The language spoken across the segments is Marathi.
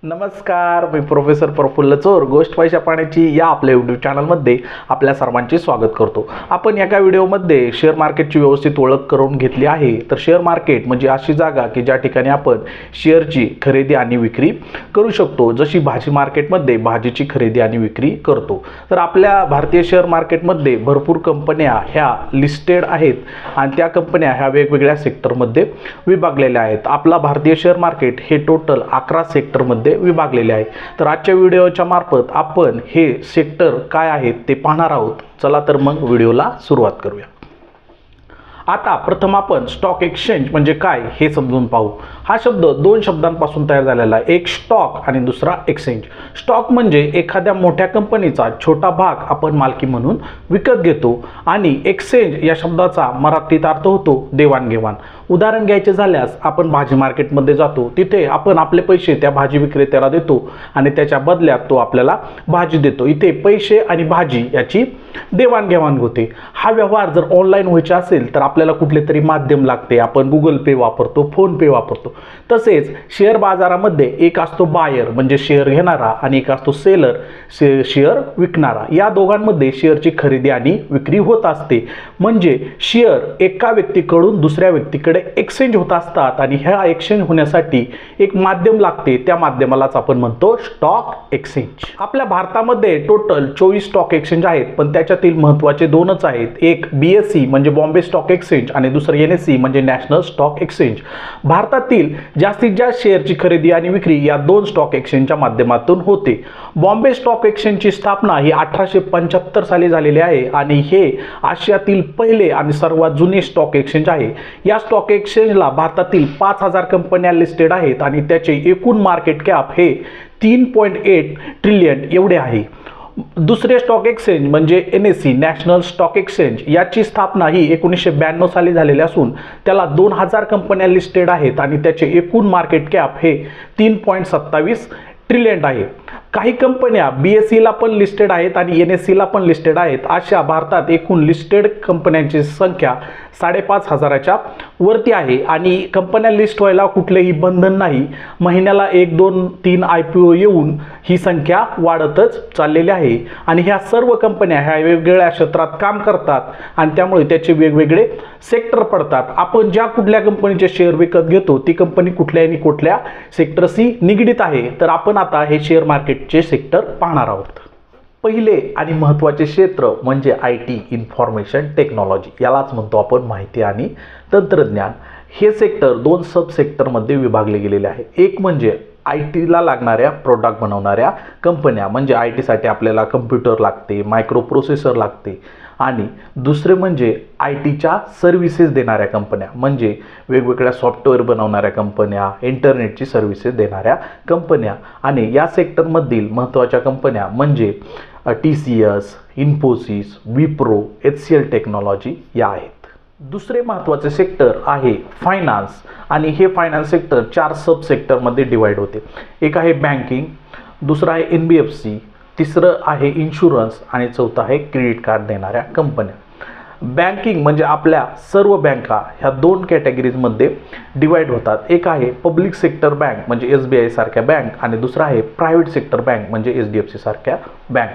नमस्कार, मी प्रोफेसर प्रफुल्ल चोर गोष्ट पैशा पाण्याची या आपल्या यूट्यूब चॅनलमध्ये आपल्या सर्वांचे स्वागत करतो. आपण एका व्हिडिओमध्ये शेअर मार्केटची व्यवस्थित ओळख करून घेतली आहे. तर शेअर मार्केट म्हणजे अशी जागा की ज्या ठिकाणी आपण शेअरची खरेदी आणि विक्री करू शकतो, जशी भाजी मार्केटमध्ये भाजीची खरेदी आणि विक्री करतो. तर आपल्या भारतीय शेअर मार्केटमध्ये भरपूर कंपन्या ह्या लिस्टेड आहेत आणि त्या कंपन्या ह्या वेगवेगळ्या सेक्टरमध्ये विभागलेल्या आहेत. आपला भारतीय शेअर मार्केट हे टोटल 11 सेक्टरमध्ये विभागलेले आहे. तर आजच्या व्हिडिओच्या मार्फत आपण हे सेक्टर काय आहेत ते पाहणार आहोत. चला तर मग व्हिडिओला सुरुवात करूया. आता प्रथम आपण स्टॉक एक्सचेंज म्हणजे काय हे समजून पाहू. हा शब्द दोन शब्दांपासून तयार झालेला आहे, एक स्टॉक आणि दुसरा एक्सचेंज. स्टॉक म्हणजे एखाद्या मोठ्या कंपनीचा छोटा भाग आपण मालकी म्हणून विकत घेतो आणि एक्सचेंज या शब्दाचा मराठीत अर्थ होतो देवाणघेवाण. उदाहरण घ्यायचे झाल्यास आपण भाजी मार्केटमध्ये जातो, तिथे आपण आपले पैसे त्या भाजी विक्रेत्याला देतो आणि त्याच्या बदल्यात तो आपल्याला भाजी देतो. इथे पैसे आणि भाजी याची देवाणघेवाण होते. हा व्यवहार जर ऑनलाईन व्हायचा असेल तर आपल्याला कुठले तरी माध्यम लागते. आपण गुगल पे वापरतो, फोन पे वापरतो. तसेच शेअर बाजारामध्ये एक असतो बायर म्हणजे शेअर घेणारा आणि एक असतो सेलर शेअर विकणारा. या दोघांमध्ये शेअरची खरेदी आणि विक्री होत असते. म्हणजे शेअर एका व्यक्तीकडून दुसऱ्या व्यक्तीकडे एक्सचेंज होत असतात आणि ह्या एक्सचेंज होण्यासाठी एक माध्यम लागते. त्या माध्यमालाच आपण म्हणतो स्टॉक एक्सचेंज. आपल्या भारतामध्ये टोटल 24 स्टॉक एक्सचेंज आहेत, पण त्याच्यातील महत्त्वाचे दोनच आहेत. एक BSE म्हणजे बॉम्बे स्टॉक एक्सचेंज आणि दुसरं NSE म्हणजे नॅशनल स्टॉक एक्सचेंज. भारतातील जास्तीत जास्त शेअरची खरेदी आणि विक्री या दोन स्टॉक एक्सचेंजच्या माध्यमातून होते. बॉम्बे स्टॉक एक्सचेंजची स्थापना ही 1875 साली झालेली आहे आणि हे आशियातील पहिले आणि सर्वात जुने स्टॉक एक्सचेंज आहे. या स्टॉक एक्सचेंजला भारतातील 5000 कंपन्या लिस्टेड आहेत आणि त्याचे एकूण मार्केट कॅप हे 3.8 ट्रिलियन एवढे आहे. दुसरे स्टॉक एक्सचेंज म्हणजे NSE नॅशनल स्टॉक एक्सचेंज, याची स्थापना ही 1992 साली झालेली असून त्याला 2000 कंपन्या लिस्टेड आहेत आणि त्याचे एकूण मार्केट कॅप हे 3.27 ट्रिलियन आहे. काही कंपन्या BSEला पण लिस्टेड आहेत आणि NSEला पण लिस्टेड आहेत. अशा भारतात एकूण लिस्टेड कंपन्यांची संख्या 5500च्या वरती आहे आणि कंपन्या लिस्ट व्हायला कुठलेही बंधन नाही. महिन्याला 1, 2, 3 IPO येऊन ही संख्या वाढतच चाललेली आहे आणि ह्या सर्व कंपन्या ह्या वेगवेगळ्या क्षेत्रात काम करतात आणि त्यामुळे त्याचे वेगवेगळे सेक्टर पडतात. आपण ज्या कुठल्या कंपनीचे शेअर विकत घेतो ती कंपनी कुठल्या आणि कुठल्या सेक्टरशी निगडीत आहे. तर आपण आता हे शेअर मार्केटचे सेक्टर पाहणार आहोत. पहिले आणि महत्त्वाचे क्षेत्र म्हणजे IT इन्फॉर्मेशन टेक्नॉलॉजी, यालाच म्हणतो आपण माहिती आणि तंत्रज्ञान. हे सेक्टर दोन सब सेक्टरमध्ये विभागले गेलेले आहे. एक म्हणजे ITला लागणाऱ्या प्रोडक्ट बनवणाऱ्या कंपन्या, म्हणजे ITसाठी आपल्याला कम्प्युटर लागते, मायक्रो प्रोसेसर लागते. आणि दुसरे म्हणजे ITच्या सर्व्हिसेस देणाऱ्या कंपन्या, म्हणजे वेगवेगळ्या सॉफ्टवेअर बनवणाऱ्या कंपन्या, इंटरनेटची सर्व्हिसेस देणाऱ्या कंपन्या. आणि या सेक्टरमधील महत्त्वाच्या कंपन्या म्हणजे TCS, Infosys, Wipro, HCL technology या आहेत. दुसरे महत्त्वाचे सेक्टर आहे फायनान्स आणि हे फायनान्स सेक्टर 4 सब सेक्टरमध्ये डिवाइड होते. एक आहे बँकिंग, दुसरं आहे NBFC, तिसरं आहे इन्शुरन्स आणि चौथं आहे क्रेडिट कार्ड देणाऱ्या कंपन्या. बँकिंग म्हणजे आपल्या सर्व बँका ह्या 2 कॅटेगरीजमध्ये डिवाइड होतात. एक आहे पब्लिक सेक्टर बँक म्हणजे SBI सारख्या बँक आणि दुसरा आहे प्रायव्हेट सेक्टर बँक म्हणजे HDFC सारख्या बँक.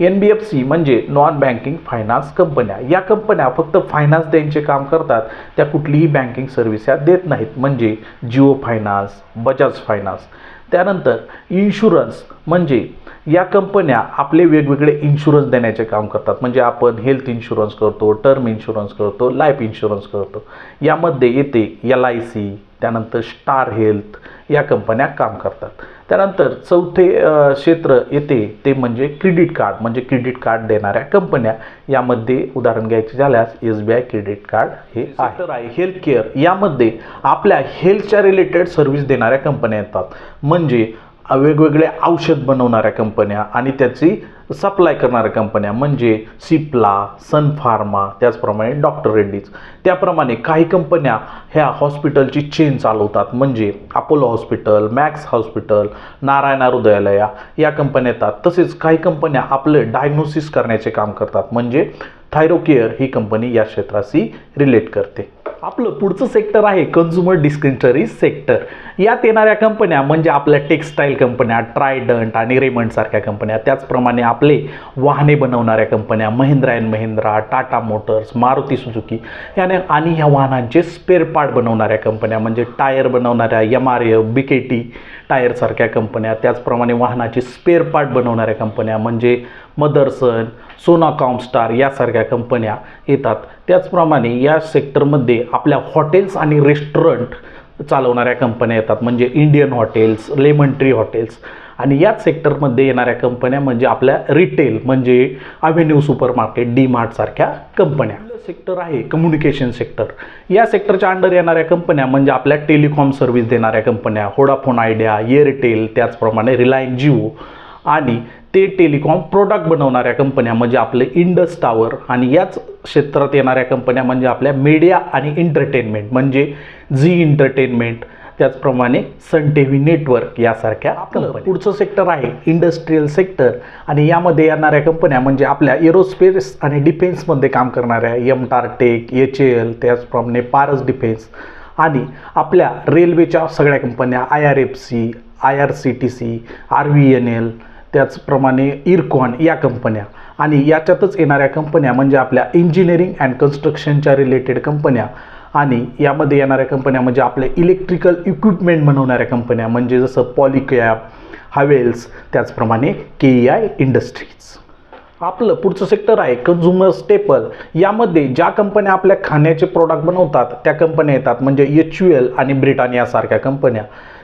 NBFC म्हणजे नॉन बँकिंग फायनान्स कंपन्या. या कंपन्या फक्त फायनान्स द्यायचे काम करतात, त्या कुठलीही बँकिंग सर्व्हिस देत नाहीत, म्हणजे जिओ फायनान्स, बजाज फायनान्स. त्यानंतर इन्शुरन्स म्हणजे या कंपन्या आपले वेगवेगळे इन्शुरन्स देण्याचे काम करतात, म्हणजे आपण हेल्थ इन्शुरन्स करतो, टर्म इन्शुरन्स करतो, लाईफ इन्शुरन्स करतो. यामध्ये येते LIC, त्यानंतर स्टार हेल्थ, या कंपन्या काम करतात. त्यानंतर चौथे क्षेत्र येते ते म्हणजे क्रेडिट कार्ड, म्हणजे क्रेडिट कार्ड देणाऱ्या कंपन्या. यामध्ये उदाहरण घ्यायचे झाल्यास SBI क्रेडिट कार्ड हे आहे. हेल्थ केअर, यामध्ये आपल्या हेल्थच्या रिलेटेड सर्व्हिस देणाऱ्या कंपन्या येतात, म्हणजे वेगवेगळे औषध बनवणाऱ्या कंपन्या आणि त्याची सप्लाय करणाऱ्या कंपन्या म्हणजे सिप्ला, सन फार्मा, त्याचप्रमाणे डॉक्टर रेड्डीज. त्याप्रमाणे काही कंपन्या ह्या हॉस्पिटलची चेन चालवतात म्हणजे अपोलो हॉस्पिटल, मॅक्स हॉस्पिटल, नारायण हृदयालया या कंपन्या येतात. तसेच काही कंपन्या आपले डायग्नोसिस करण्याचे काम करतात म्हणजे थायरोकेअर ही कंपनी या क्षेत्राशी रिलेट करते. आपलं पुढचं सेक्टर आहे कन्झ्युमर डिस्क्रिशनरी सेक्टर. यात येणाऱ्या कंपन्या म्हणजे आपल्या टेक्स्टाईल कंपन्या, ट्रायडंट आणि रेमंड सारख्या कंपन्या. त्याचप्रमाणे आपले वाहने बनवणाऱ्या कंपन्या Mahindra and Mahindra, Tata Motors, Maruti Suzuki याने आणि ह्या वाहनांचे स्पेअर पार्ट बनवणाऱ्या कंपन्या म्हणजे टायर बनवणाऱ्या MRF, BKT टायरसारख्या कंपन्या. त्याचप्रमाणे वाहनाचे स्पेअर पार्ट बनवणाऱ्या कंपन्या म्हणजे मदरसन, सोना कॉमस्टार यासारख्या कंपन्या येतात. त्याचप्रमाणे या सेक्टरमध्ये आपल्या हॉटेल्स आणि रेस्टॉरंट चालवणाऱ्या कंपन्या येतात म्हणजे Indian hotels, lemon tree hotels. आणि याच सेक्टरमध्ये येणाऱ्या कंपन्या म्हणजे आपल्या रिटेल म्हणजे अव्हेन्यू सुपरमार्केट, DMart सारख्या कंपन्या. सेक्टर आहे कम्युनिकेशन सेक्टर. या सेक्टरच्या अंडर येणाऱ्या कंपन्या म्हणजे आपल्या टेलिकॉम सर्व्हिस देणाऱ्या कंपन्या व्होडाफोन आयडिया, एअरटेल, त्याचप्रमाणे रिलायन्स जिओ आणि ते टेलिकॉम प्रोडक्ट बनवणाऱ्या कंपन्या म्हणजे आपले इंडस टावर. आणि याच क्षेत्रात येणाऱ्या कंपन्या म्हणजे आपल्या मीडिया आणि एंटरटेनमेंट म्हणजे झी एंटरटेनमेंट, त्याचप्रमाणे सन TV नेटवर्क यासारख्या कंपन्या. पुढचं सेक्टर आहे इंडस्ट्रीयल सेक्टर आणि यामध्ये येणाऱ्या कंपन्या म्हणजे आपल्या एरोस्पेस आणि डिफेन्समध्ये काम करणाऱ्या MTAR टेक, HAL, त्याचप्रमाणे पारस डिफेन्स आणि आपल्या रेल्वेच्या सगळ्या कंपन्या IRFC, IRCTC, RVNL, त्याचप्रमाणे इरकॉन या कंपन्या. आणि याच्यातच येणाऱ्या कंपन्या म्हणजे आपल्या इंजिनिअरिंग अँड कन्स्ट्रक्शनच्या रिलेटेड कंपन्या. आणि यामध्ये येणाऱ्या कंपन्या म्हणजे आपले इलेक्ट्रिकल इक्विपमेंट बनवणाऱ्या कंपन्या म्हणजे जसं पॉलिकॅब, हॅवेल्स, त्याचप्रमाणे KEI इंडस्ट्रीज. आपलं पुढचं सेक्टर आहे कन्झ्युमर स्टेपल. यामध्ये ज्या कंपन्या आपल्या खाण्याचे प्रोडक्ट बनवतात त्या कंपन्या येतात म्हणजे HUL आणि ब्रिटानिया सारख्या कंपन्या.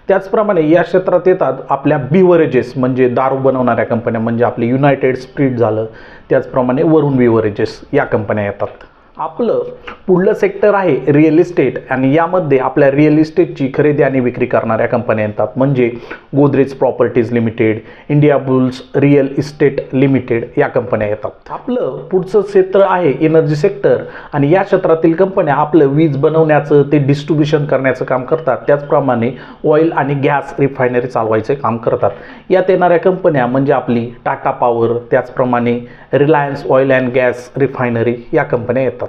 त्याचप्रमाणे या क्षेत्रात येतात आपल्या बिव्हरेजेस म्हणजे दारू बनवणाऱ्या कंपन्या म्हणजे आपले युनायटेड स्पिरिट झालं, त्याचप्रमाणे वरुण बिव्हरेजेस या कंपन्या येतात. आपलं पुढलं सेक्टर आहे रिअल इस्टेट आणि यामध्ये आपल्या रिअल इस्टेटची खरेदी आणि विक्री करणाऱ्या कंपन्या येतात म्हणजे Godrej properties limited, India bulls real estate limited या कंपन्या येतात. आपलं पुढचं क्षेत्र आहे एनर्जी सेक्टर आणि या क्षेत्रातील कंपन्या आपलं वीज बनवण्याचं ते डिस्ट्रीब्युशन करण्याचं काम करतात. त्याचप्रमाणे ऑइल आणि गॅस रिफायनरी चालवायचे काम करतात. यात येणाऱ्या कंपन्या म्हणजे आपली टाटा पॉवर, त्याचप्रमाणे Reliance oil and gas refinery या कंपन्या येतात.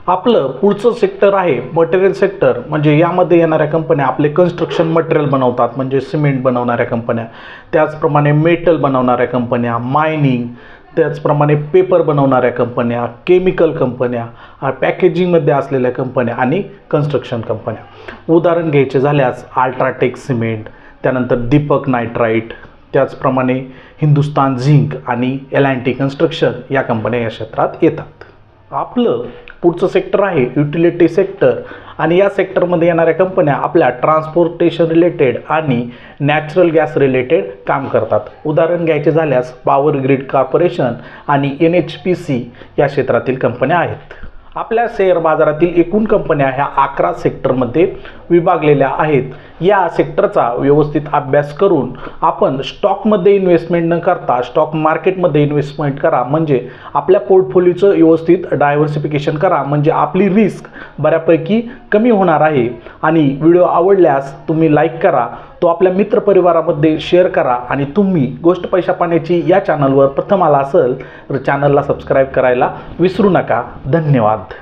आपलं पुढचं सेक्टर आहे मटेरियल सेक्टर म्हणजे यामध्ये येणाऱ्या कंपन्या आपले कन्स्ट्रक्शन मटेरियल बनवतात म्हणजे सिमेंट बनवणाऱ्या कंपन्या, त्याचप्रमाणे मेटल बनवणाऱ्या कंपन्या, मायनिंग, त्याचप्रमाणे पेपर बनवणाऱ्या कंपन्या, केमिकल कंपन्या, पॅकेजिंगमध्ये असलेल्या कंपन्या आणि कन्स्ट्रक्शन कंपन्या. उदाहरण घ्यायचे झाल्यास अल्ट्राटेक सिमेंट, त्यानंतर दीपक नायट्राईट, त्याचप्रमाणे हिंदुस्तान झिंक आणि L&T कन्स्ट्रक्शन या कंपन्या या क्षेत्रात येतात. आपलं पुढचं सेक्टर आहे युटिलिटी सेक्टर आणि या सेक्टरमध्ये येणाऱ्या कंपन्या आपल्या ट्रान्सपोर्टेशन रिलेटेड आणि नॅचरल गॅस रिलेटेड काम करतात. उदाहरण घ्यायचे झाल्यास पॉवर ग्रिड कॉर्पोरेशन आणि NHPC या क्षेत्रातील कंपन्या आहेत. आपल्या शेअर बाजारातील एकूण कंपन्या ह्या 11 सेक्टरमध्ये विभागलेल्या आहेत. या सेक्टरचा व्यवस्थित अभ्यास करून आपण स्टॉकमध्ये इन्व्हेस्टमेंट न करता स्टॉक मार्केटमध्ये इन्व्हेस्टमेंट करा म्हणजे आपल्या पोर्टफोलिओचं व्यवस्थित डायव्हर्सिफिकेशन करा म्हणजे आपली रिस्क बऱ्यापैकी कमी होणार आहे. आणि व्हिडिओ आवडल्यास तुम्ही लाईक करा, तो आपल्या मित्रपरिवारामध्ये शेअर करा आणि तुम्ही गोष्ट पैसा पाण्याची या चॅनलवर प्रथम आला असेल तर चॅनलला सबस्क्राईब करायला विसरू नका. धन्यवाद.